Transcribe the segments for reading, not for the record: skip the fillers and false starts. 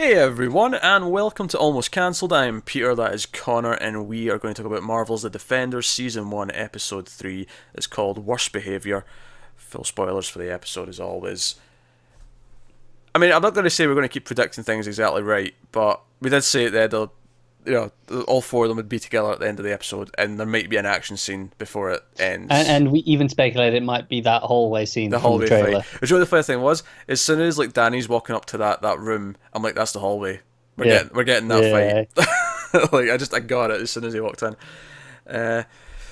Hey everyone, and welcome to Almost Cancelled. I'm Peter, that is Connor, and we are going to talk about Marvel's The Defenders Season 1, Episode 3. It's called Worst Behaviour. Full spoilers for the episode as always. I'm not going to say we're going to keep predicting things exactly right, but we did say that all four of them would be together at the end of the episode, and there might be an action scene before it ends. And we even speculated it might be that hallway scene The from the hallway fight. trailer. Which the funny thing was, as soon as Danny's walking up to that room, I'm like, that's the hallway. Yeah. We're getting that Yeah. fight. I got it as soon as he walked in.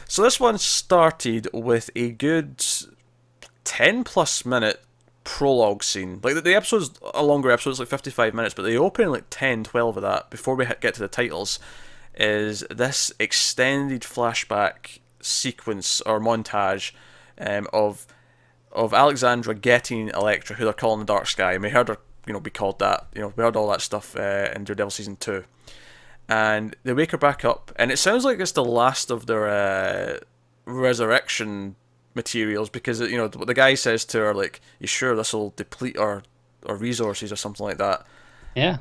So this one started with a good 10 plus minute prologue scene. Like the episode's a longer episode, it's like 55 minutes, but the opening 10, 12 of that before we get to the titles is this extended flashback sequence or montage of Alexandra getting Elektra, who they're calling the Dark Sky. And we heard her, be called that. We heard all that stuff in Daredevil season 2. And they wake her back up, and it sounds like it's the last of their resurrection materials, because the guy says to her, like, "You sure this will deplete our resources or something like that?" Yeah.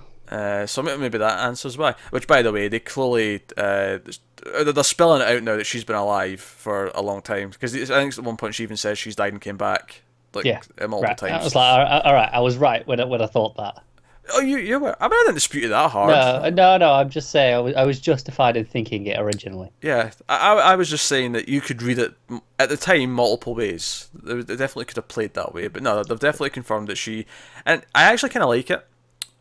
So maybe that answers why. Which, by the way, they clearly they're spelling it out now that she's been alive for a long time, because I think at one point she even says she's died and came back Yeah. multiple Right. I times. was like, all right, I was right when I thought that. Oh, you were. I didn't dispute it that hard. No. I'm just saying I was justified in thinking it originally. Yeah, I was just saying that you could read it at the time multiple ways. They definitely could have played that way, but no, they've definitely confirmed that she. And I actually kind of like it,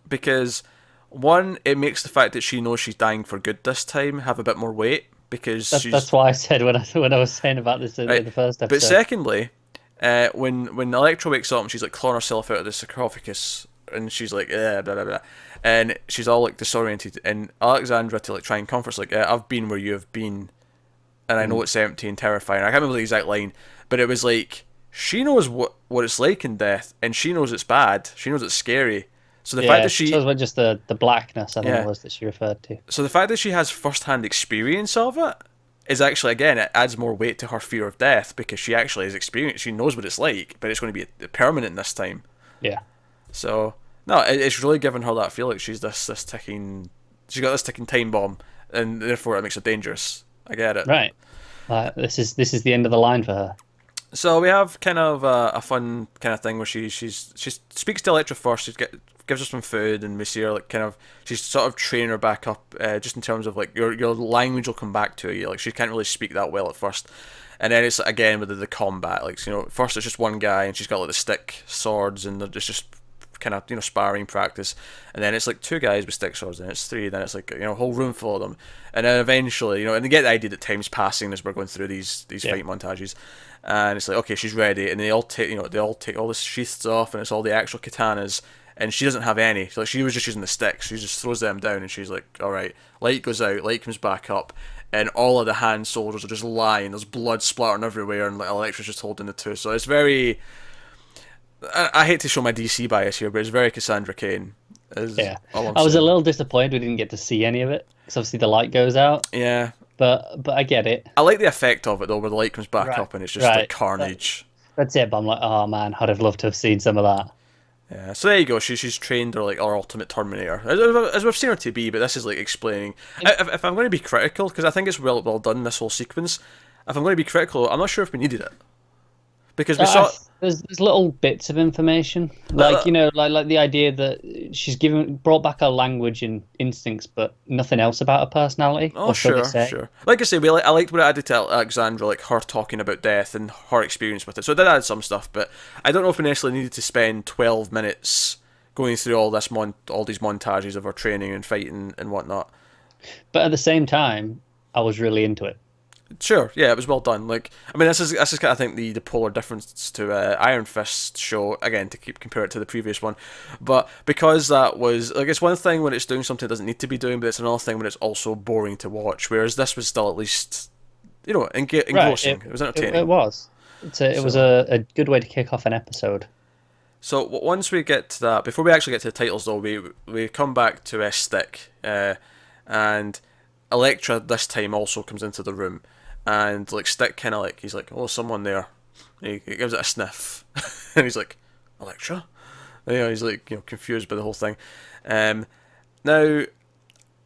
because one, it makes the fact that she knows she's dying for good this time have a bit more weight, because That's why I said when I was saying about this in the first episode. But secondly, when Elektra wakes up and she's like clawing herself out of the sarcophagus, and she's like, blah blah blah, and she's all like disoriented, and Alexandra, to try and comfort, like, I've been where you have been, and I know it's empty and terrifying. I can't remember the exact line, but it was like she knows what it's like in death, and she knows it's bad. She knows it's scary. So the fact that she so it was just the blackness, I think it was, that she referred to. So the fact that she has first-hand experience of it is actually, again, it adds more weight to her fear of death, because she actually has experience. She knows what it's like, but it's going to be permanent this time. Yeah. So no, it's really giving her that feel like she's this ticking. She's got this ticking time bomb, and therefore it makes her dangerous. I get it. Right. This is the end of the line for her. So we have kind of a fun kind of thing where she speaks to Elektra first. Gives her some food, and we see her she's sort of training her back up, just in terms of your language will come back to you. Like, she can't really speak that well at first, and then it's again with the combat. First it's just one guy, and she's got the stick swords, and they're just kind of sparring practice, and then it's two guys with stick swords, and it's three, then it's a whole room full of them, and then eventually and they get the idea that time's passing as we're going through these fight montages, and it's like, okay, she's ready, and they all take all the sheaths off, and it's all the actual katanas, and she doesn't have any. So she was just using the sticks. She just throws them down, and she's like, all right, light goes out, light comes back up, and all of the hand soldiers are just lying. There's blood splattering everywhere, and Elektra's just holding the two. So it's very. I hate to show my DC bias here, but it's very Cassandra Cain. Yeah, I was a little disappointed we didn't get to see any of it, because obviously the light goes out. Yeah, but I get it. I like the effect of it though, where the light comes back up and it's just like carnage. That's it. But I'm like, oh man, I'd have loved to have seen some of that. Yeah, so there you go. She's trained her our ultimate Terminator, as we've seen her to be. But this is explaining. If I'm going to be critical, because I think it's well done, this whole sequence. If I'm going to be critical, I'm not sure if we needed it, because we saw. There's little bits of information, like the idea that she's brought back her language and instincts, but nothing else about her personality. Oh, sure. Like I say, I liked what it added to Alexandra, her talking about death and her experience with it. So it did add some stuff, but I don't know if we necessarily needed to spend 12 minutes going through all these montages of her training and fighting and whatnot. But at the same time, I was really into it. Sure, yeah, it was well done. This is kind of, I think, the polar difference to Iron Fist show, again, to compare it to the previous one, but because that was it's one thing when it's doing something it doesn't need to be doing, but it's another thing when it's also boring to watch. Whereas this was still at least engrossing. It was entertaining. It was. It was a good way to kick off an episode. So once we get to that, before we actually get to the titles, though, we come back to Stick, and Elektra this time also comes into the room. And Stick kind of he's like, oh, someone there. He gives it a sniff, and he's like, Elektra, He's like confused by the whole thing. Now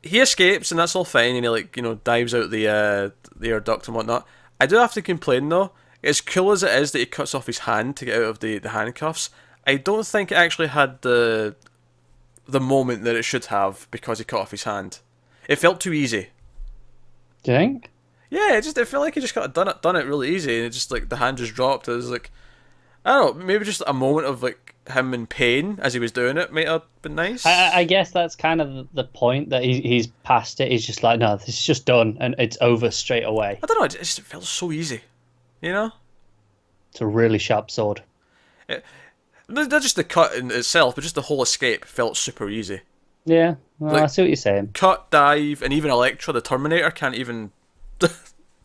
he escapes and that's all fine, and he dives out the air duct and whatnot. I do have to complain though. As cool as it is that he cuts off his hand to get out of the handcuffs, I don't think it actually had the moment that it should have because he cut off his hand. It felt too easy. Do you think? Yeah, it felt like he just got done it really easy, and it just the hand just dropped. It was like, I don't know, maybe just a moment of him in pain as he was doing it might have been nice. I guess that's kind of the point, that he's past it. He's just like, no, this is just done and it's over straight away. I don't know, it just felt so easy, It's a really sharp sword. Not just the cut in itself, but just the whole escape felt super easy. Yeah, well, I see what you're saying. Cut, dive, and even Elektra, the Terminator, can't even track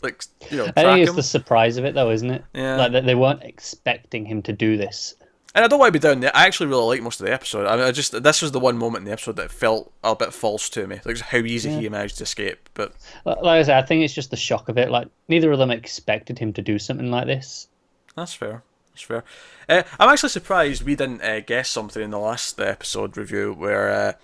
I think it's him. the surprise of it, though, isn't it? Yeah. Like they weren't expecting him to do this. And I don't want to be down there. I actually really like most of the episode. I mean, this was the one moment in the episode that felt a bit false to me, like just how easy he managed to escape. But like I said, I think it's just the shock of it. Like neither of them expected him to do something like this. That's fair. That's fair. I'm actually surprised we didn't guess something in the last episode review where,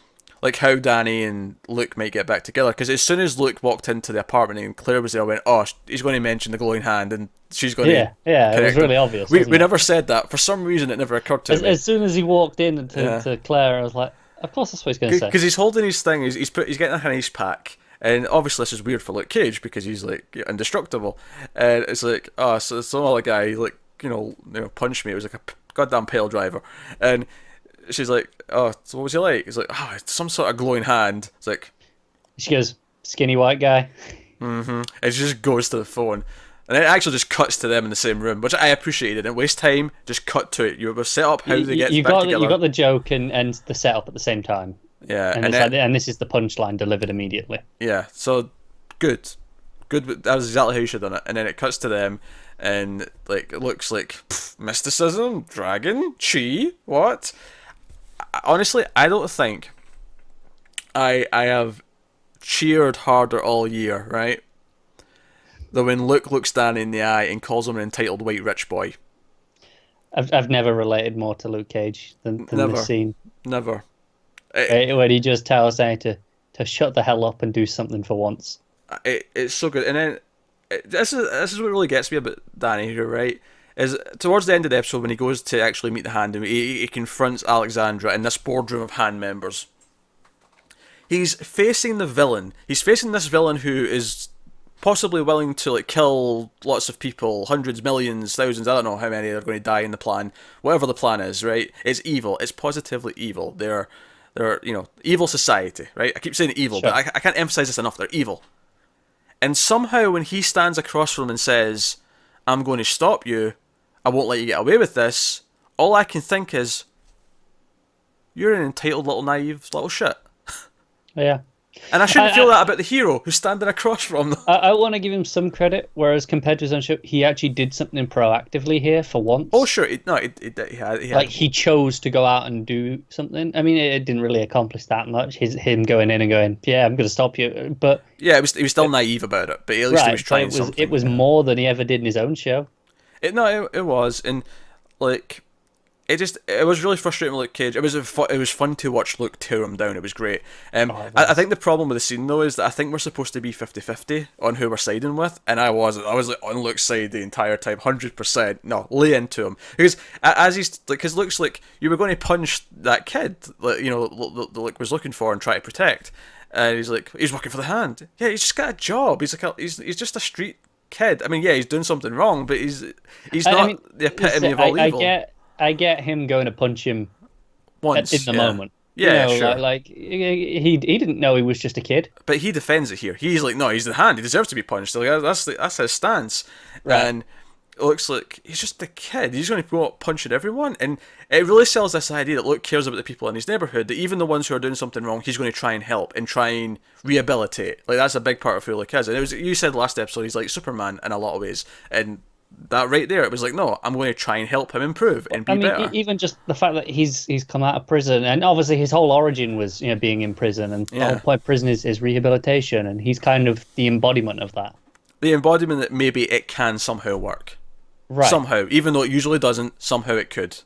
how Danny and Luke might get back together. Because as soon as Luke walked into the apartment and Claire was there, I went, oh, he's going to mention the glowing hand and she's going to... Yeah, it was really obvious. We never said that. For some reason, it never occurred to me. As soon as he walked in to Claire, I was like, of course that's what he's going to say. Because he's holding his thing, he's getting a ice pack. And obviously this is weird for Luke Cage because he's indestructible. And it's like, oh, so some other guy punched me. It was like a goddamn pale driver. And she's like, oh, so what was he like? He's like, oh, it's some sort of glowing hand. It's like, she goes, skinny white guy. Mm-hmm. And she just goes to the phone. And it actually just cuts to them in the same room, which I appreciated. It didn't waste time, just cut to it. You were set up how they get back together. You got the joke and the setup at the same time. Yeah. And this is the punchline delivered immediately. Yeah, so good. That was exactly how you should have done it. And then it cuts to them, and it looks like mysticism, dragon, chi, what? Honestly, I don't think I have cheered harder all year, right? Than when Luke looks Danny in the eye and calls him an entitled white rich boy. I've never related more to Luke Cage than this scene. Never. When he just tells Danny to shut the hell up and do something for once. It's so good. And then this is what really gets me about Danny here, right? Is towards the end of the episode when he goes to actually meet the hand and he confronts Alexandra in this boardroom of hand members. He's facing the villain. He's facing this villain who is possibly willing to kill lots of people, hundreds, millions, thousands, I don't know how many are going to die in the plan. Whatever the plan is, right? It's evil. It's positively evil. They're evil society, right? I keep saying evil, sure. But I can't emphasize this enough. They're evil. And somehow when he stands across from him and says, I'm going to stop you, I won't let you get away with this, all I can think is, you're an entitled little naive little shit. Yeah. And I shouldn't feel that about the hero who's standing across from them. I want to give him some credit, whereas compared to his own show, he actually did something proactively here for once. Oh, sure. He had. He chose to go out and do something. I mean, it didn't really accomplish that much. Him going in and going, yeah, I'm going to stop you. But yeah, he was still naive about it, but at least he was trying something. It was more than he ever did in his own show. It was, and it was really frustrating with Luke Cage. It was fun to watch Luke tear him down. It was great. I think the problem with the scene though is that I think we're supposed to be 50-50 on who we're siding with, and I was on Luke's side the entire time, 100%. No, lay into him because because Luke's like, you were going to punch that kid, that Luke was looking for and try to protect, and he's like, he's working for the hand. Yeah, he's just got a job. He's he's just a street kid. I mean, yeah, he's doing something wrong, but he's not the epitome of all evil. I get him going to punch him once in the moment. Yeah, sure. He didn't know he was just a kid. But he defends it here. He's like, no, he's the hand. He deserves to be punched. That's his stance. Right. And it looks like he's just a kid. He's going to go up punching everyone. And it really sells this idea that Luke cares about the people in his neighborhood, that even the ones who are doing something wrong, he's going to try and help and try and rehabilitate. That's a big part of who Luke is. And you said last episode, he's like Superman in a lot of ways. And that right there, it was like, no, I'm going to try and help him improve and be better. Even just the fact that he's come out of prison, and obviously his whole origin was being in prison, and the whole point of prison is rehabilitation, and he's kind of the embodiment of that. The embodiment that maybe it can somehow work. Right. Somehow, even though it usually doesn't, somehow it could.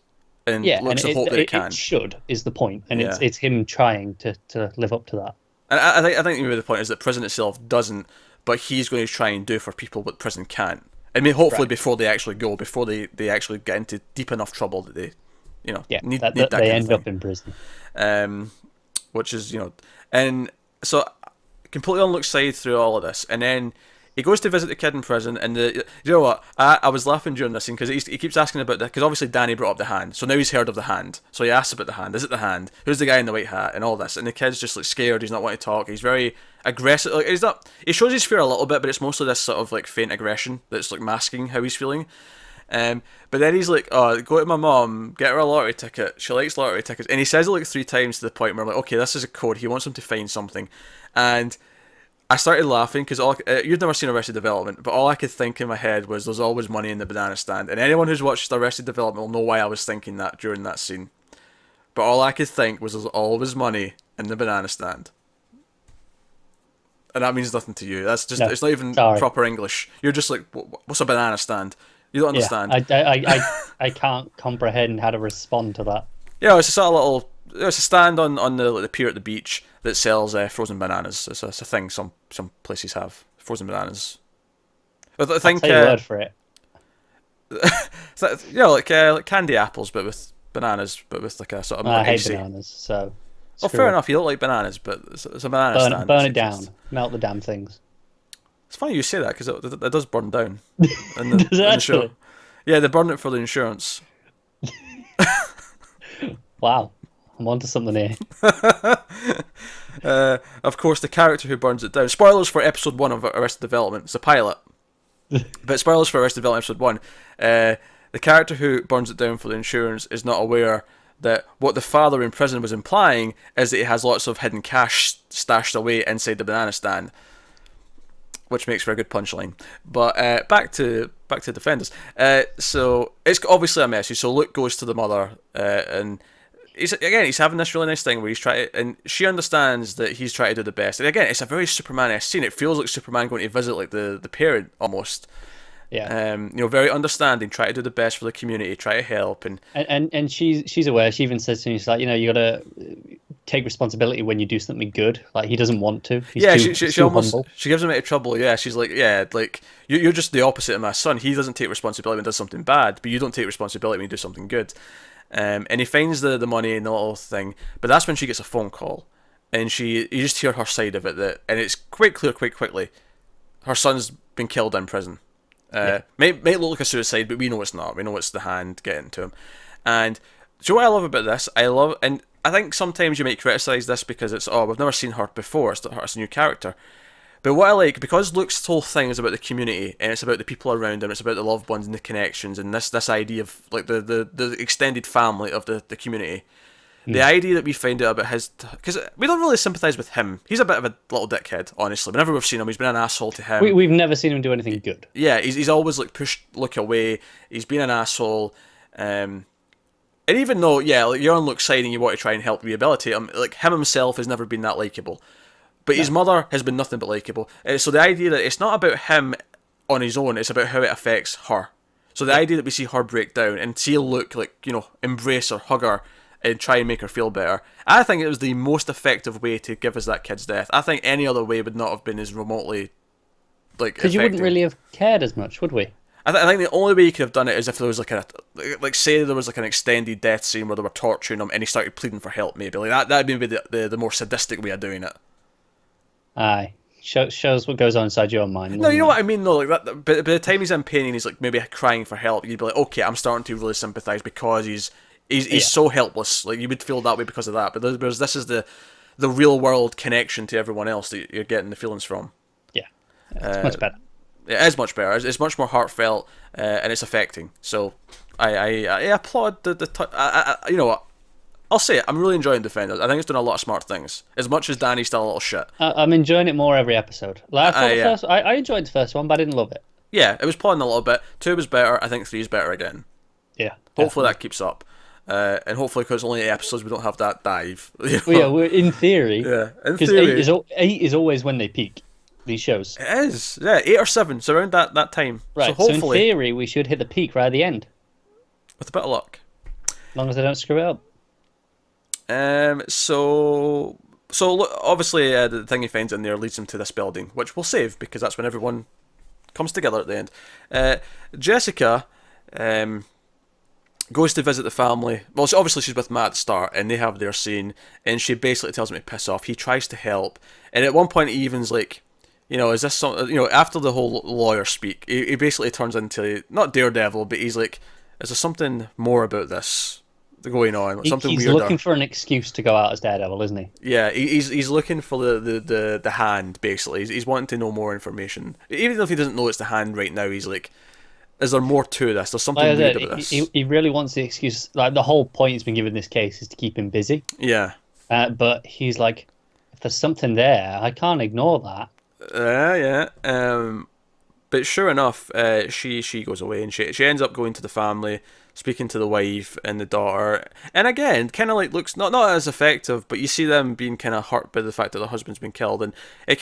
and Yeah, looks and to hope that it can. it should is the point, and Yeah. it's him trying to live up to that. And I think maybe the point is that prison itself doesn't, but he's going to try and do for people what prison can't. I mean, hopefully before they actually go, before they actually get into deep enough trouble that they, need that they kind end of thing. up in prison. Which is, and so completely on Luke's side through all of this, and then he goes to visit the kid in prison, and you know what? I was laughing during this scene because he keeps asking about that, because obviously Danny brought up the hand, so now he's heard of the hand, so he asks about the hand. Is it the hand? Who's the guy in the white hat? And all this, and the kid's just like scared. He's not wanting to talk. He's very aggressive. Like, he's not. He shows his fear a little bit, but it's mostly this sort of like faint aggression that's like masking how he's feeling. But then he's like, oh, go to my mom, get her a lottery ticket. She likes lottery tickets. And he says it like 3 times to the point where I'm like, okay, this is a code. He wants him to find something. And I started laughing because you've never seen Arrested Development, but all I could think in my head was there's always money in the banana stand. And anyone who's watched Arrested Development will know why I was thinking that during that scene. But all I could think was there's always money in the banana stand. And that means nothing to you. That's just, it's not even proper English. You're just like, what's a banana stand? You don't understand. Yeah, I can't comprehend how to respond to that. Yeah, it's a sort of it's a stand on the pier at the beach that sells frozen bananas. It's a thing some places have, frozen bananas. I think, I'll tell you a word for it. like candy apples, but with bananas, but with like a sort of more I hate icy. bananas, so. Oh, fair enough. You don't like bananas, but it's a banana stand. Burn it down. Melt the damn things. It's funny you say that because it does burn down. In Does it actually? Yeah, they burn it for the insurance. Wow, I'm onto something here. Of course, the character who burns it down. Spoilers for episode 1 of Arrested Development. It's a pilot. But spoilers for Arrested Development episode 1. The character who burns it down for the insurance is not aware that what the father in prison was implying is that he has lots of hidden cash stashed away inside the banana stand, which makes for a good punchline. But back to Defenders. So it's obviously a message. So Luke goes to the mother, and he's having this really nice thing where he's trying to, and she understands that he's trying to do the best. And again, it's a very Superman-esque scene. It feels like Superman going to visit like the parent almost. Yeah. Very understanding, try to do the best for the community, try to help, and she's aware. She even says to me, she's like, you gotta take responsibility when you do something good. Like, he doesn't want to. He's she almost humble. She gives him out of trouble. Yeah, she's like, like you're just the opposite of my son. He doesn't take responsibility when he does something bad, but you don't take responsibility when you do something good. And he finds the money and the little thing, but that's when she gets a phone call, and you just hear her side of it, and it's quite clear quite quickly. Her son's been killed in prison. Might look like a suicide, but we know it's not. We know it's the hand getting to him. And do you know what I love about this? And I think sometimes you might criticise this because it's, we've never seen her before, it's a new character. But what I like, because Luke's whole thing is about the community, and it's about the people around him, it's about the loved ones and the connections, and this idea of like the extended family of the community. The idea that we find out about his... Because we don't really sympathise with him. He's a bit of a little dickhead, honestly. Whenever we've seen him, he's been an asshole to him. We've never seen him do anything good. Yeah, he's always like pushed Luke away. He's been an asshole. And even though, you're on Luke's side and you want to try and help rehabilitate him, like, him himself has never been that likeable. But his mother has been nothing but likeable. So the idea that it's not about him on his own, it's about how it affects her. So the idea that we see her break down and see Luke, like, embrace her, hug her, and try and make her feel better. I think it was the most effective way to give us that kid's death. I think any other way would not have been as remotely, like, because you wouldn't really have cared as much, would we? I think the only way you could have done it is if there was say there was like an extended death scene where they were torturing him and he started pleading for help. Maybe like that'd be the more sadistic way of doing it. Aye. Shows what goes on inside your mind. No, you know what I mean though. Like that, but by the time he's in pain and he's like maybe crying for help, you'd be like, okay, I'm starting to really sympathise because he's so helpless. Like, you would feel that way because of that. But this is the real world connection to everyone else that you're getting the feelings from. Yeah, it's much better. It is much better. It's much more heartfelt, and it's affecting. So I applaud you know what? I'll say it. I'm really enjoying Defenders. I think it's doing a lot of smart things. As much as Danny's still a little shit. I'm enjoying it more every episode. I enjoyed the first one, but I didn't love it. Yeah, it was plodding a little bit. 2 was better. I think 3 is better again. Yeah. Hopefully that keeps up. And hopefully, because only 8 episodes, we don't have that dive. Well, yeah, we're in theory. Yeah, in because theory. 8 is always when they peak, these shows. It is. Yeah, 8 or 7, so around that time. Right, so hopefully, in theory, we should hit the peak right at the end. with a bit of luck. long as they don't screw it up. So look, obviously the thing he finds in there leads him to this building, which we'll save because that's when everyone comes together at the end. Jessica goes to visit the family. Well, obviously she's with Matt at the start, and they have their scene, and she basically tells him to piss off. He tries to help, and at one point he even's like, is this something? After the whole lawyer speak, he basically turns into not Daredevil, but he's like, is there something more about this going on? Something he's weirder. looking for an excuse to go out as Daredevil, isn't he? Yeah, he's looking for the hand, basically. He's wanting to know more information. Even if he doesn't know it's the hand right now, he's like, is there more to this? There's something weird about this. He really wants the excuse. Like, the whole point he's been given in this case is to keep him busy. Yeah. But he's like, if there's something there, I can't ignore that. Yeah. But sure enough, she goes away, and she ends up going to the family, speaking to the wife and the daughter, and again, kind of like looks not as effective, but you see them being kind of hurt by the fact that their husband's been killed, and it's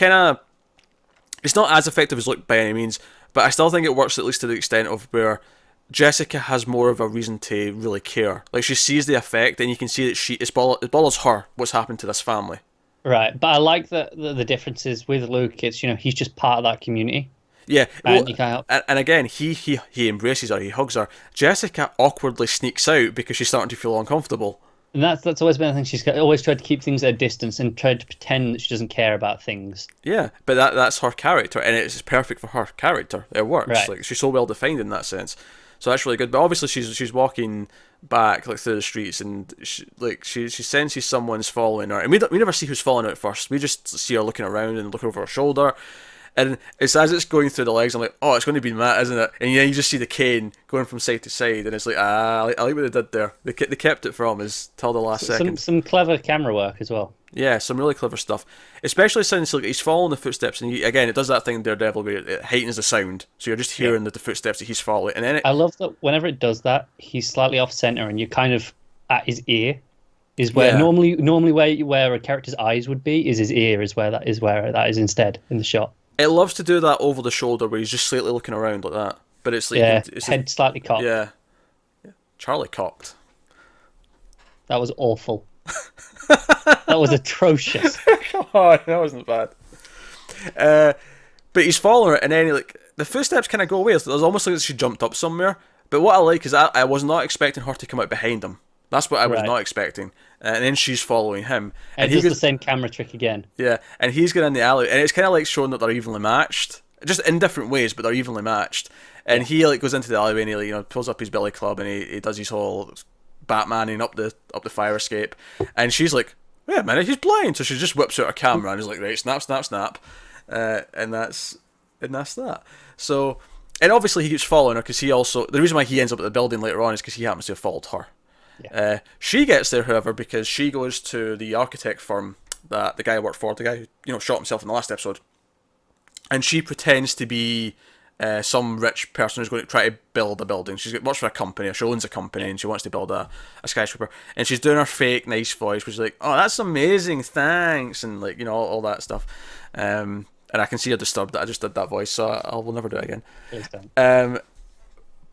not as effective as Luke by any means, but I still think it works at least to the extent of where Jessica has more of a reason to really care. Like, she sees the effect, and you can see that it bothers her what's happened to this family. Right, but I like the differences with Luke. It's he's just part of that community. Yeah, and you can't help. And again, he embraces her, he hugs her. Jessica awkwardly sneaks out because she's starting to feel uncomfortable. And that's always been a thing. She's always tried to keep things at a distance and tried to pretend that she doesn't care about things. Yeah, but that's her character, and it's perfect for her character. It works. Right. Like, she's so well defined in that sense. So that's really good. But obviously, she's walking back like through the streets, and she senses someone's following her, and we never see who's following her at first. We just see her looking around and looking over her shoulder. And it's as it's going through the legs, I'm like, oh, it's going to be Matt, isn't it? And you just see the cane going from side to side, and it's like, I like what they did there. They kept it from us till the last second. Some clever camera work as well. Yeah, some really clever stuff. Especially since he's following the footsteps, and again, it does that thing in Daredevil where it heightens the sound, so you're just hearing the footsteps that he's following. And then I love that whenever it does that, he's slightly off center, and you're kind of at his ear. Is where normally where a character's eyes would be, is his ear is where that is instead in the shot. It loves to do that over the shoulder where he's just slightly looking around like that. But it's like... it's head slightly cocked. Yeah. Charlie cocked. That was awful. That was atrocious. Come on, that wasn't bad. But he's following her, and then the footsteps kind of go away. It's almost like she jumped up somewhere. But what I like is I was not expecting her to come out behind him. That's what I was not expecting. And then she's following him. And he does the same camera trick again. Yeah, and he's going in the alley, and it's kind of like showing that they're evenly matched. Just in different ways, but they're evenly matched. And he goes into the alleyway, and he pulls up his billy club, and he does his whole Batmaning up the fire escape. And she's like, wait a minute, he's blind. So she just whips out her camera, and he's like, right, snap, snap, snap. And that's that. So, and obviously he keeps following her, because the reason why he ends up at the building later on is because he happens to have followed her. Yeah. She gets there, however, because she goes to the architect firm that the guy worked for, the guy who shot himself in the last episode, and she pretends to be some rich person who's going to try to build a building. She works for a company, or she owns a company, and she wants to build a skyscraper. And she's doing her fake nice voice, which is like, "Oh, that's amazing, thanks," and all that stuff. And I can see her disturbed that I just did that voice, so I will never do it again. Please don't.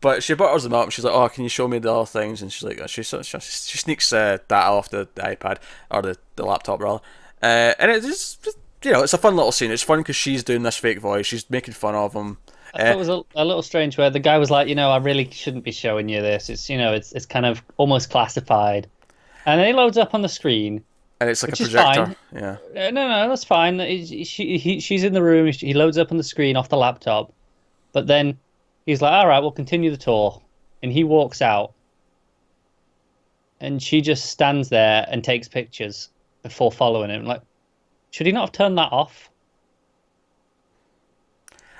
But she butters them up, and she's like, "Oh, can you show me the other things?" And she's like, she sneaks data off the iPad, or the laptop rather. And it's just, it's a fun little scene. It's fun because she's doing this fake voice. She's making fun of him. I thought it was a little strange where the guy was like, I really shouldn't be showing you this. It's it's kind of almost classified, and then he loads up on the screen. And it's like a projector. Yeah. No, that's fine. She's in the room. He loads up on the screen off the laptop, but then he's like, all right, we'll continue the tour. And he walks out. And she just stands there and takes pictures before following him. Like, should he not have turned that off?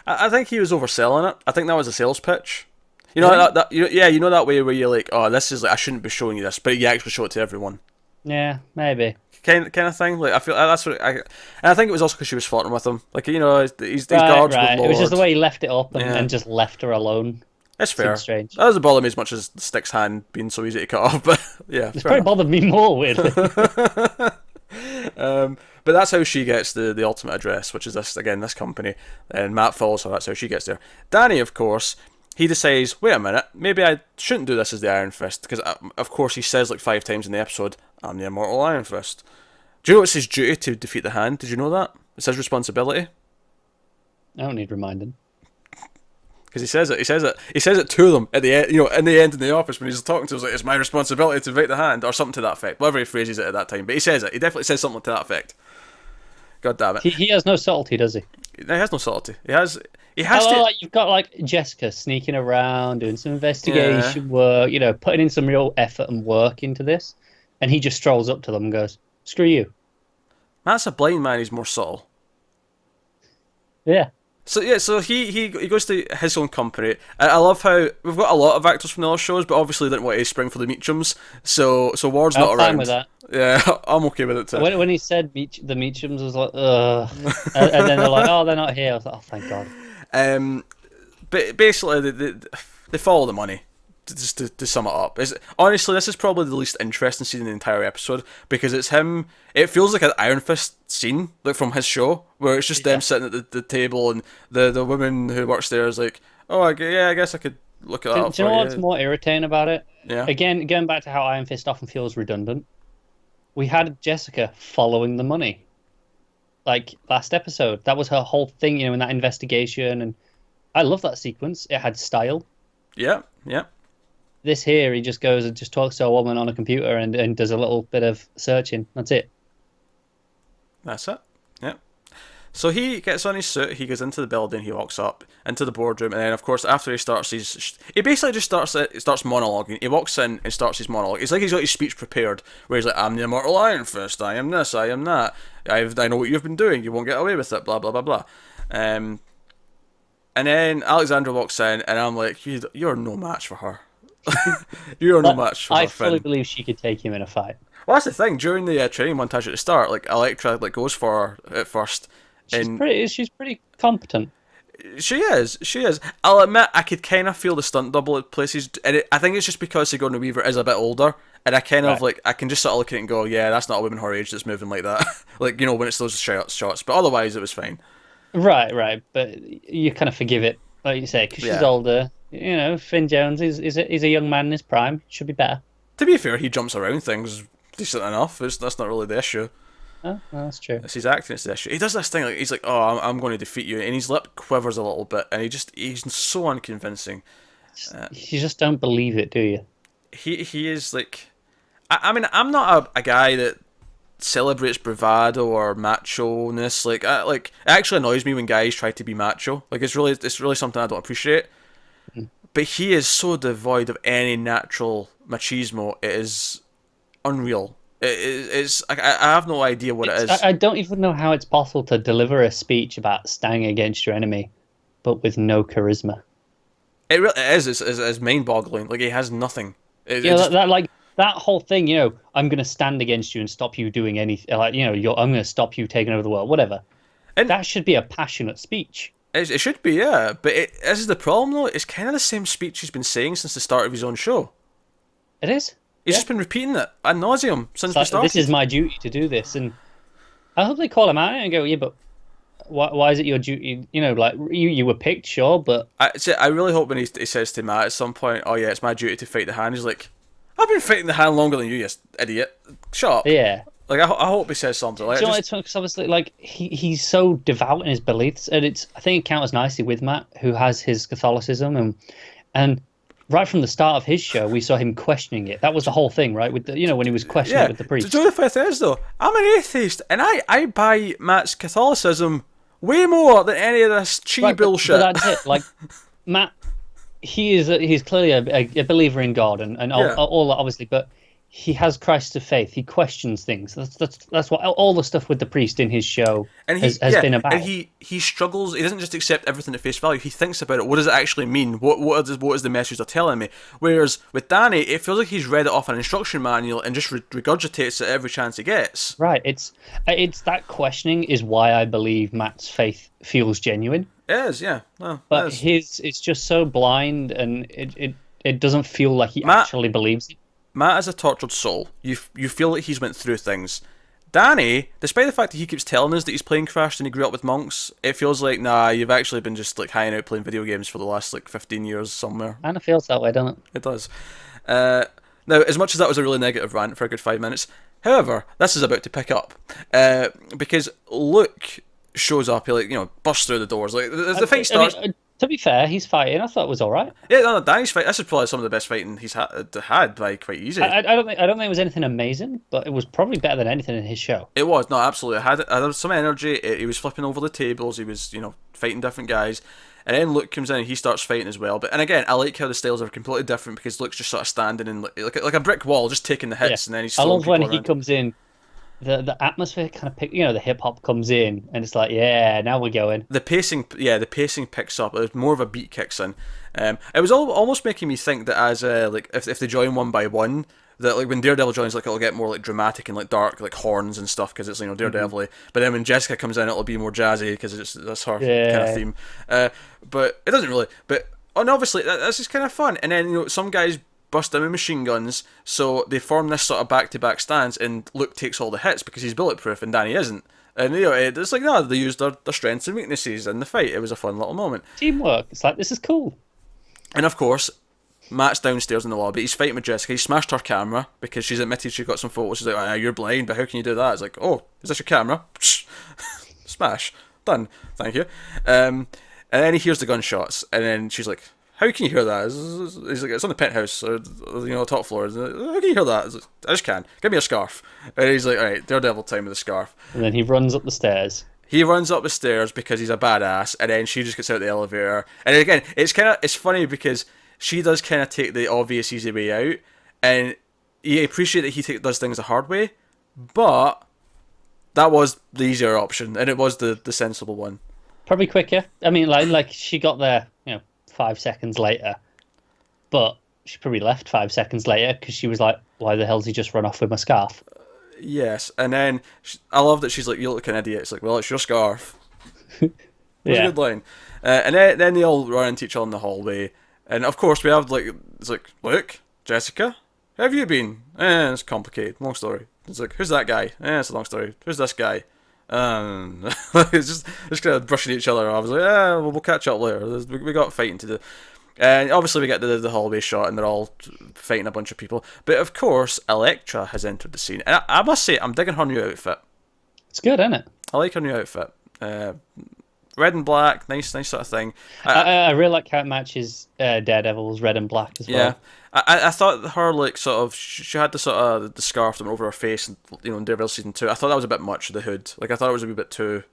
I think he was overselling it. I think that was a sales pitch. You know, Really? that way where you're like, oh, this is I shouldn't be showing you this, but you actually show it to everyone. Yeah, maybe. Kind of thing. Like, I feel that's what and I think it was also because she was flirting with him. Like, he's guards right. with It was just the way he left it up and just left her alone. That's fair. Seems strange. That doesn't bother me as much as Stick's hand being so easy to cut off, but yeah. It's probably bothered me more, weirdly. But that's how she gets the ultimate address, which is this company, and Matt follows her. That's how she gets there. Danny, of course, he decides, wait a minute, maybe I shouldn't do this as the Iron Fist, because of course he says like 5 times in the episode, I'm the immortal Iron Fist. Do you know it's his duty to defeat the Hand? Did you know that? It's his responsibility. I don't need reminding. Because he says it. He says it to them at the end. You know, in the end in the office when he's talking to us, like, it's my responsibility to defeat the Hand, or something to that effect. Whatever he phrases it at that time, but he says it. He definitely says something to that effect. God damn it. He has no subtlety, does he? He has no subtlety. He has to. Like, you've got like Jessica sneaking around, doing some investigation work, you know, putting in some real effort and work into this, and he just strolls up to them and goes, "Screw you." Matt's a blind man. He's more subtle. Yeah. So he goes to his own company. I love how we've got a lot of actors from the other shows, but obviously didn't want to spring for the Meachums. So Ward's not around. I'm fine with that. Yeah, I'm okay with it too. When he said the Meachums, I was like, ugh. And then they're like, oh, they're not here. I was like, oh, thank God. But basically, they follow the money. Just to sum it up, honestly, this is probably the least interesting scene in the entire episode, because it's him. It feels like an Iron Fist scene, like from his show, where it's just them sitting at the table, and the woman who works there is like, oh, I guess I could look at that. Do you know what's more irritating about it? Yeah. Again, going back to how Iron Fist often feels redundant. We had Jessica following the money, like last episode. That was her whole thing, you know, in that investigation, and I love that sequence. It had style. Yeah. This here, he just goes and just talks to a woman on a computer and does a little bit of searching. That's it. That's it. Yeah. So he gets on his suit, he goes into the building, he walks up into the boardroom, and then of course after he basically just starts monologuing. He walks in and starts his monologue. It's like he's got his speech prepared, where he's like, I'm the immortal Iron Fist, I am this, I am that, I know what you've been doing, you won't get away with it, blah blah blah blah. And then Alexandra walks in, and I'm like, you're no match for her. You're no match for her. I fully believe she could take him in a fight. Well, that's the thing. During the training montage at the start, like Elektra goes for her at first. She's pretty competent. She is. I'll admit, I could kind of feel the stunt double at places, and I think it's just because Sigourney Weaver is a bit older, and I kind of I can just sort of look at it and go, yeah, that's not a woman her age that's moving like that. Like, you know, when it's those shots. But otherwise, it was fine. Right. But you kind of forgive it, like you say, because she's older. You know, Finn Jones is a young man in his prime. Should be better. To be fair, he jumps around things decent enough. That's not really the issue. Oh, well, that's true. It's his acting, it's the issue. He does this thing, like he's like, oh, I'm going to defeat you, and his lip quivers a little bit, and he's so unconvincing. You just don't believe it, do you? He is like, I mean, I'm not a guy that celebrates bravado or macho-ness. Like it actually annoys me when guys try to be macho. Like it's really something I don't appreciate. But he is so devoid of any natural machismo. It is unreal. It's I have no idea what it is. I don't even know how it's possible to deliver a speech about standing against your enemy, but with no charisma. It really is. It's mind-boggling. Like he has nothing. That whole thing. You know, I'm going to stand against you and stop you doing anything. Like, you know, I'm going to stop you taking over the world. Whatever. And that should be a passionate speech. It should be, yeah. But this is the problem, though. It's kind of the same speech he's been saying since the start of his own show. It is. He's just been repeating it ad nauseum since we started. This is my duty to do this, and I hope they call him out and go, yeah, but why is it your duty? You know, like you were picked, sure, but I really hope when he says to Matt at some point, oh yeah, it's my duty to fight the Hand. He's like, I've been fighting the Hand longer than you idiot. Shut up. Yeah. Like I hope he says something like. It's obviously like he's so devout in his beliefs, and I think it counters nicely with Matt, who has his Catholicism, and right from the start of his show, we saw him questioning it. That was the whole thing, right? With when he was questioning it with the priest. Do you know the funny thing is though? I'm an atheist, and I buy Matt's Catholicism way more than any of this bullshit. But that's it. Like Matt, he's clearly a believer in God and all that, obviously, but he has Christ of faith. He questions things. That's what all the stuff with the priest in his show has been about. And he struggles. He doesn't just accept everything at face value. He thinks about it. What does it actually mean? What is the message they're telling me? Whereas with Danny, it feels like he's read it off an instruction manual and just regurgitates it every chance he gets. Right. It's that questioning is why I believe Matt's faith feels genuine. It is, yeah. No, but it's just so blind, and it doesn't feel like he actually believes it. Matt is a tortured soul. You feel like he's went through things. Danny, despite the fact that he keeps telling us that he's plane crashed and he grew up with monks, it feels like, nah, you've actually been just like hanging out playing video games for the last like 15 years somewhere. Kind of feels that way, doesn't it? It does. Now, as much as that was a really negative rant for a good 5 minutes, however, this is about to pick up because Luke shows up. He bursts through the doors. Like the fight starts. To be fair, he's fighting. I thought it was all right. Yeah, no, Danny's fight. This is probably some of the best fighting he's had by quite easy. I don't think it was anything amazing, but it was probably better than anything in his show. It was, no, absolutely. It had some energy. He was flipping over the tables. He was, fighting different guys. And then Luke comes in and he starts fighting as well. And again, I like how the styles are completely different because Luke's just sort of standing in like a brick wall, just taking the hits, and then he's. I love when he comes in. The atmosphere kind of the hip hop comes in and it's like, yeah, now we're going. The pacing picks up. There's more of a beat kicks in. It was almost making me think that as if they join one by one, that like when Daredevil joins, like it'll get more like dramatic and like dark, like horns and stuff because it's Daredevil-y. But then when Jessica comes in, it'll be more jazzy because that's her kind of theme. But it doesn't really. And obviously that's just kind of fun. And then some guys bust in with machine guns, so they form this sort of back-to-back stance, and Luke takes all the hits because he's bulletproof and Danny isn't. And it's like, no, they used their strengths and weaknesses in the fight. It was a fun little moment. Teamwork. It's like, this is cool. And of course, Matt's downstairs in the lobby. He's fighting with Jessica. He smashed her camera because she's admitted she got some photos. She's like, you're blind, but how can you do that? It's like, oh, is this your camera? Smash. Done. Thank you. And then he hears the gunshots, and then she's like, how can you hear that? He's like, it's on the penthouse, or top floor. Like, how can you hear that? Like, I just can't. Give me a scarf. And he's like, all right, Daredevil time with the scarf. And then he runs up the stairs. He runs up the stairs because he's a badass, and then she just gets out the elevator. And again, it's funny because she does kind of take the obvious easy way out, and you appreciate that he does things the hard way, but that was the easier option, and it was the sensible one. Probably quicker. I mean, like she got there, 5 seconds later, but she probably left 5 seconds later because she was like, why the hell did he just run off with my scarf? Yes, and then I love that she's like, you look like an idiot. It's like, well, it's your scarf. That's a good line. And then they all run into each other in the hallway, and of course we have it's like, Luke, Jessica, how have you been? It's complicated, long story. It's like, who's that guy? It's a long story. Who's this guy? It's just kind of brushing each other. I was like, we'll catch up later. We got fighting to do. And obviously we get the hallway shot and they're all fighting a bunch of people. But of course, Elektra has entered the scene. And I must say, I'm digging her new outfit. It's good, isn't it? I like her new outfit. Red and black, nice sort of thing. I really like how it matches Daredevil's red and black as well. Yeah. I thought her sort of she had the sort of the scarf that went over her face, and in Daredevil season 2. I thought that was a bit much, the hood. I thought it was a wee bit too.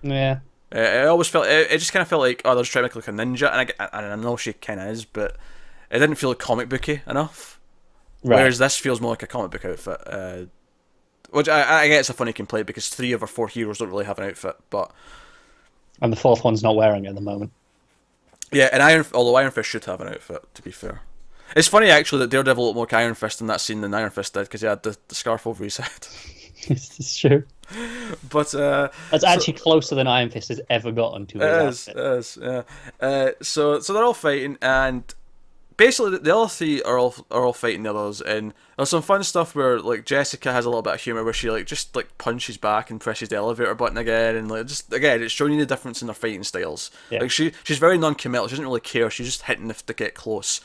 Yeah. It always felt it just kind of felt like, they're just trying to make her like a ninja, and I know she kind of is, but it didn't feel like comic booky enough. Right. Whereas this feels more like a comic book outfit, which I get it's a funny complaint because 3 of our 4 heroes don't really have an outfit, but and the 4th one's not wearing it at the moment. Yeah, and although Iron Fist should have an outfit, to be fair. It's funny actually that Daredevil looked more like Iron Fist in that scene than Iron Fist did because he had the scarf over his head. It's true. But that's actually closer than Iron Fist has ever gotten to his outfit. It is, yeah. So they're all fighting, and basically the other 3 are all fighting the others, and there's some fun stuff where Jessica has a little bit of humor where she just punches back and presses the elevator button again, and just again it's showing you the difference in their fighting styles. Yeah. She's very non-committal. She doesn't really care. She's just hitting to get close.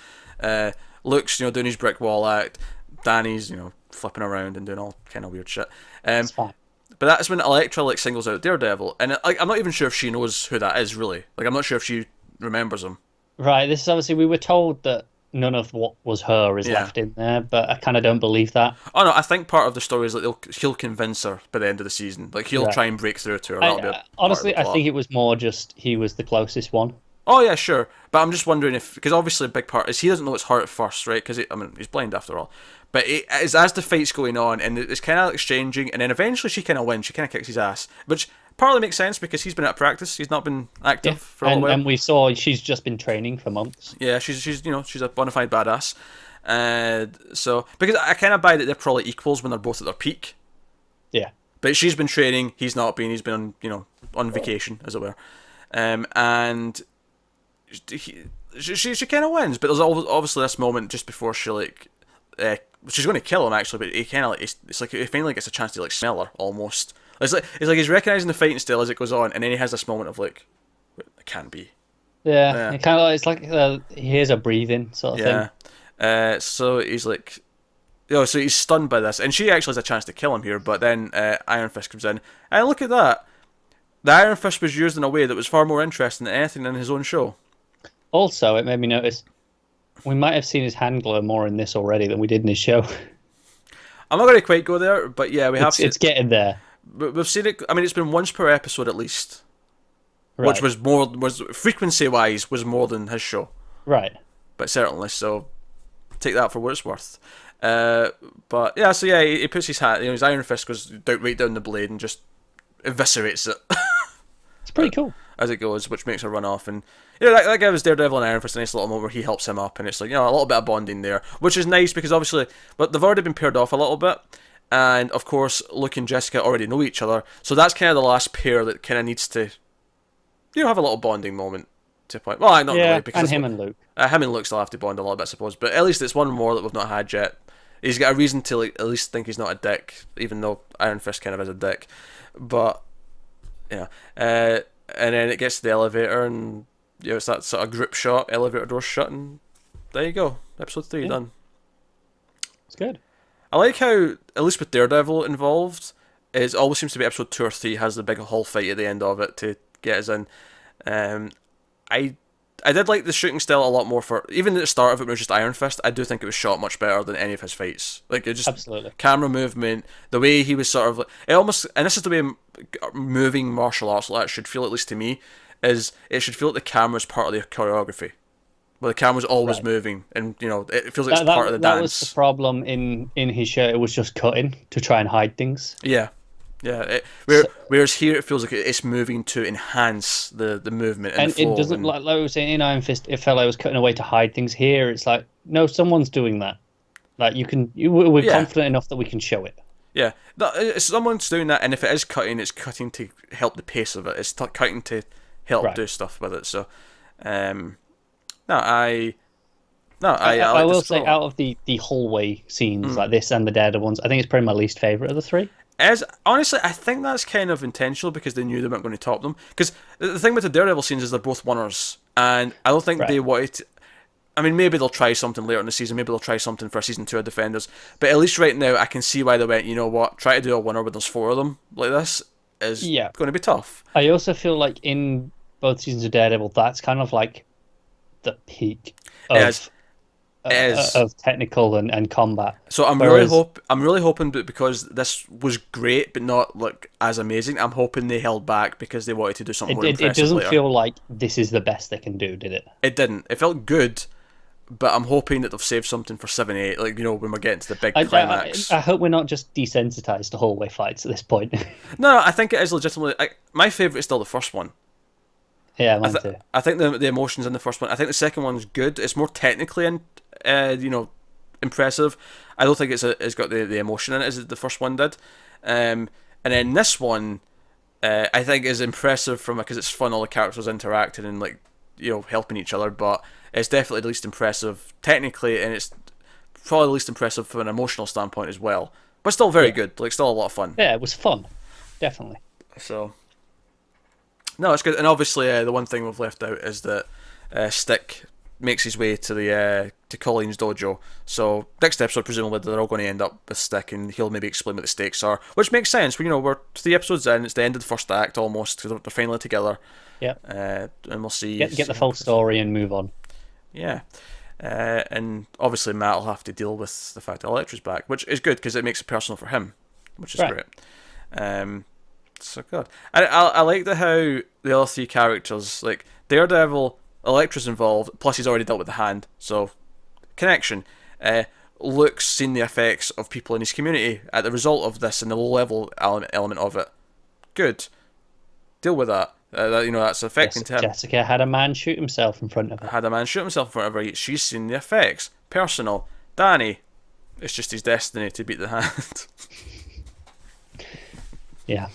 Luke's doing his brick wall act. Danny's flipping around and doing all kind of weird shit. It's fine. But that's when Elektra singles out Daredevil, and I'm not even sure if she knows who that is really. I'm not sure if she remembers him. Right. This is obviously we were told that none of what was her is left in there, but I kind of don't believe that. Oh no, I think part of the story is he'll convince her by the end of the season. He'll try and break through to her. Honestly, I think it was more just he was the closest one. Oh yeah, sure. But I'm just wondering because obviously a big part is he doesn't know it's her at first, right? Because he's blind after all. But it's as the fight's going on and it's kind of exchanging, and then eventually she kind of wins. She kind of kicks his ass, which partly makes sense because he's been out of practice. He's not been active for a while. And we saw she's just been training for months. Yeah, she's a bona fide badass. So because I kind of buy that they're probably equals when they're both at their peak. Yeah. But she's been training. He's not been. He's been on vacation, as it were. And she kind of wins, but there's obviously this moment just before she she's going to kill him actually, but he kind of like it's like he finally gets a chance to like smell her almost. It's like he's recognizing the fighting still as it goes on, and then he has this moment of like, it can't be. Yeah. It kind of it's like he hears her breathing sort of thing. So he's like, so he's stunned by this, and she actually has a chance to kill him here, but then Iron Fist comes in, and look at that. The Iron Fist was used in a way that was far more interesting than anything in his own show. Also, it made me notice we might have seen his hand glow more in this already than we did in his show. I'm not going to quite go there, but yeah, we have seen it's getting there. We've seen it. I mean, it's been once per episode at least, Right. which was frequency wise was more than his show. Right. But certainly, so take that for what it's worth. But yeah, so yeah, he puts his hand. His Iron Fist goes right down the blade and just eviscerates it. It's pretty cool as it goes, which makes her run off, and that gives Daredevil and Iron Fist a nice little moment where he helps him up, and it's like a little bit of bonding there, which is nice because obviously, but they've already been paired off a little bit, and of course, Luke and Jessica already know each other, so that's kind of the last pair that kind of needs to, have a little bonding moment to point. Well, not really, because and him and Luke. Him and Luke still have to bond a little bit, I suppose, but at least it's one more that we've not had yet. He's got a reason to at least think he's not a dick, even though Iron Fist kind of is a dick, but yeah. And then it gets to the elevator, and it's that sort of group shot, elevator doors shut, and there you go, episode 3 done. It's good. I like how, at least with Daredevil involved, it always seems to be episode 2 or 3 has the big hall fight at the end of it to get us in. I did like the shooting style a lot more for, even at the start of it when it was just Iron Fist, I do think it was shot much better than any of his fights. Like, it just, absolutely. Camera movement, the way he was sort of like, it almost, and this is the way moving martial arts like that should feel, at least to me, is it should feel like the camera's part of the choreography. Well, the camera's always moving, and it feels like it's part of the dance. That was the problem in his show. It was just cutting to try and hide things. Yeah. Whereas here it feels like it's moving to enhance the movement and the flow, it doesn't like I was saying in Iron Fist. It felt like it was cutting away to hide things. Here it's like no, someone's doing that. Like we're confident enough that we can show it. Yeah, someone's doing that, and if it is cutting, it's cutting to help the pace of it. It's cutting to help do stuff with it. So, I will say out of the hallway scenes like this and the Daredevil ones, I think it's probably my least favorite of the 3. Honestly, I think that's kind of intentional because they knew they weren't going to top them. Because the thing with the Daredevil scenes is they're both winners, and I don't think they wanted to, I mean, maybe they'll try something later in the season, maybe they'll try something for season 2 of Defenders, but at least right now I can see why they went, you know what, try to do a winner when there's 4 of them like this is going to be tough. I also feel like in both seasons of Daredevil, that's kind of like the peak of technical and combat. So I'm really hoping that because this was great but not like as amazing, I'm hoping they held back because they wanted to do something more impressive. It doesn't feel like this is the best they can do, did it? It didn't. It felt good, but I'm hoping that they've saved something for 7, 8, like when we're getting to the big climax. I hope we're not just desensitized to hallway fights at this point. No, I think it is legitimately. My favorite is still the first one. Yeah, mine too. I think the emotions in the first one. I think the second one's good. It's more technically impressive. I don't think it's got the emotion in it as the first one did. And then this one, I think is impressive because it's fun. All the characters interacting and helping each other. But it's definitely the least impressive technically, and it's probably the least impressive from an emotional standpoint as well. But still very good. Still a lot of fun. Yeah, it was fun, definitely. So. No, it's good, and obviously the one thing we've left out is that Stick makes his way to Colleen's dojo. So next episode, presumably they're all going to end up with Stick, and he'll maybe explain what the stakes are, which makes sense. We're 3 episodes in; it's the end of the first act almost. They're finally together. Yeah. And we'll see. Get the full story and move on. Yeah. And obviously Matt will have to deal with the fact that Elektra's back, which is good because it makes it personal for him, which is great. So good. I like how the other 3 characters, like Daredevil, Elektra's involved, plus he's already dealt with the hand, so connection. Luke's seen the effects of people in his community at the result of this and the low level element of it. Good. Deal with that. That's affecting him. Jessica had a man shoot himself in front of her. She's seen the effects. Personal. Danny, it's just his destiny to beat the hand. Yeah.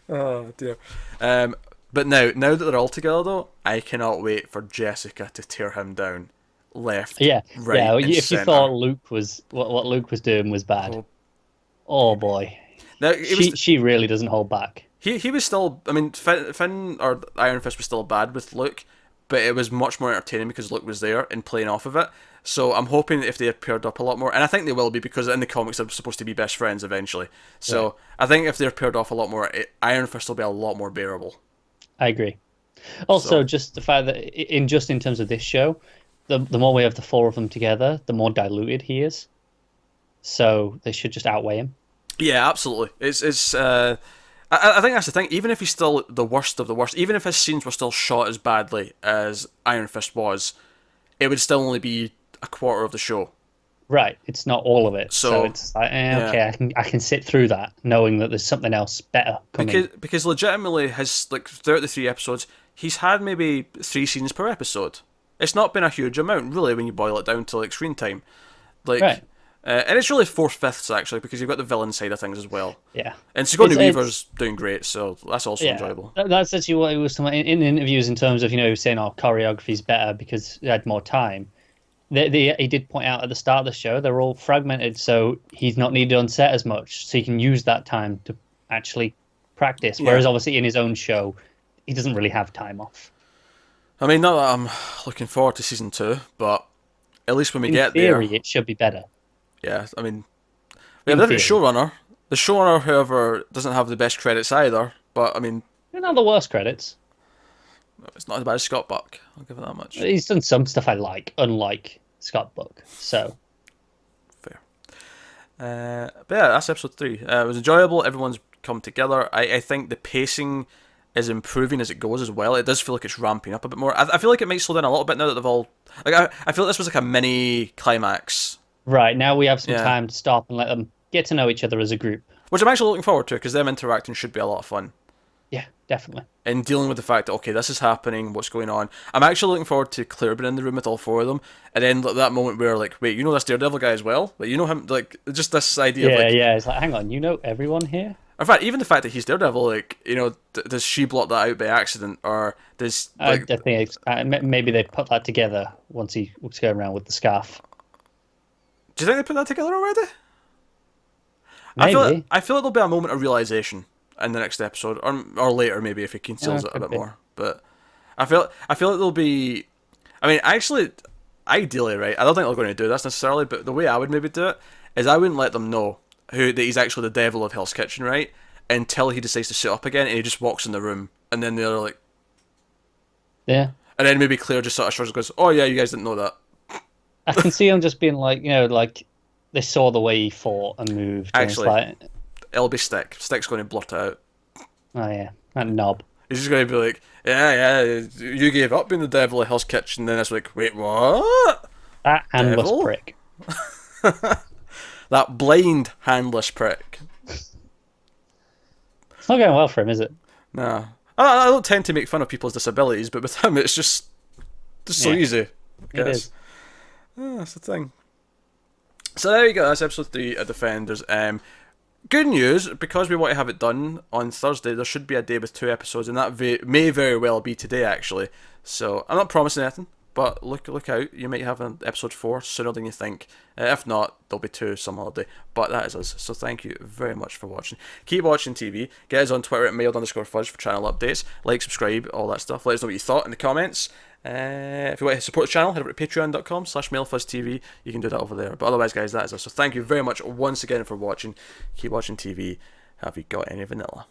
Oh dear. But now that they're all together though, I cannot wait for Jessica to tear him down. left, Yeah, right, yeah. and If you center. thought Luke was what Luke was doing was bad, Oh, oh boy, now it was she really doesn't hold back. he was still. I mean, Finn or Iron Fist was still bad with Luke, but it was much more entertaining because Luke was there and playing off of it. So I'm hoping that if they had paired up a lot more, and I think they will be because in the comics they're supposed to be best friends eventually. So Right. I think if they're paired off a lot more, Iron Fist will be a lot more bearable. I agree. Also, So just the fact that in terms of this show, the more we have the four of them together, the more diluted he is. So they should just outweigh him. yeah, absolutely. It's. I think that's the thing. Even if he's still the worst of the worst, even if his scenes were still shot as badly as Iron Fist was, it would still only be a quarter of the show. Right. It's not all of it. So So it's like, yeah, okay, I can sit through that knowing that there's something else better coming. because legitimately his like throughout the 3 episodes, he's had maybe 3 scenes per episode. It's not been a huge amount, really, when you boil it down to like screen time. Like, Right. and it's really 4/5 actually, because you've got the villain side of things as well. Yeah. And Sigourney It's Weaver's doing great, so that's also yeah. enjoyable. That's actually what he was talking about in interviews in terms of, he was saying, oh, choreography's better because he had more time. He did point out at the start of the show they're all fragmented, so he's not needed on set as much, so he can use that time to actually practice. Whereas Yeah. obviously in his own show, he doesn't really have time off. I mean, not that I'm looking forward to season 2, but at least when we In get theory, there, it should be better. yeah. I mean, we have In a different theory. showrunner. The showrunner, however, doesn't have the best credits either. But I mean, They're not the worst credits. it's not as bad as Scott Buck. I'll give it that much. He's done some stuff I like, unlike Scott Buck. So Fair. But yeah, that's episode 3. It was enjoyable. Everyone's come together. I think the pacing is improving as it goes as well. It does feel like it's ramping up a bit more. I feel like it might slow down a little bit now that they've all. Like I feel like this was like a mini climax. right now we have some Yeah. time to stop and let them get to know each other as a group. Which I'm actually looking forward to because them interacting should be a lot of fun. Yeah, definitely. And dealing with the fact that, okay, this is happening, what's going on. I'm actually looking forward to Claire being in the room with all 4 of them, and then like, that moment where, like, wait, you know this Daredevil guy as well? Like, you know him, like, just this idea of, Yeah, like, yeah. It's like, hang on, you know everyone here? in fact, even the fact that he's Daredevil, like, you know, does she blot that out by accident, or does, like, I think maybe they put that together once he was going around with the scarf. do you think they put that together already? Maybe. I feel like there'll be a moment of realization in the next episode, or later maybe if he conceals it a Could bit be. more. But I feel like there'll be. I mean, actually, ideally, right? I don't think they're going to do this necessarily, but the way I would maybe do it is I wouldn't let them know that he's actually the devil of Hell's Kitchen, right? Until he decides to sit up again and he just walks in the room, and then they're like, Yeah. and then maybe Claire just sort of shrugs and goes, "Oh yeah, you guys didn't know that." I can see him just being like, like they saw the way he fought and moved. Actually- and it's like, It'll be Stick. Stick's going to blurt it out. oh yeah, that knob. He's just going to be like, "Yeah, you gave up being the devil of Hell's Kitchen." And then it's like, "Wait, what?" That handless Devil? prick. That blind, handless prick. It's not going well for him, is it? Nah. I don't tend to make fun of people's disabilities, but with him, it's just so Yeah. easy. I It guess. is. Yeah, that's the thing. So there you go. That's episode 3 of Defenders. Good news, because we want to have it done on Thursday. There should be a day with 2 episodes, and that may very well be today, actually. So I'm not promising anything, but look out. You might have an episode 4 sooner than you think. If not, there'll be 2 some other day. But that is us. So thank you very much for watching. Keep watching TV. Get us on Twitter at mailed_fudge for channel updates. Like, subscribe, all that stuff. Let us know what you thought in the comments. If you want to support the channel, head over to patreon.com/mailfuzztv. You can do that over there. But otherwise, guys, that is us. So thank you very much once again for watching. Keep watching TV. Have you got any vanilla?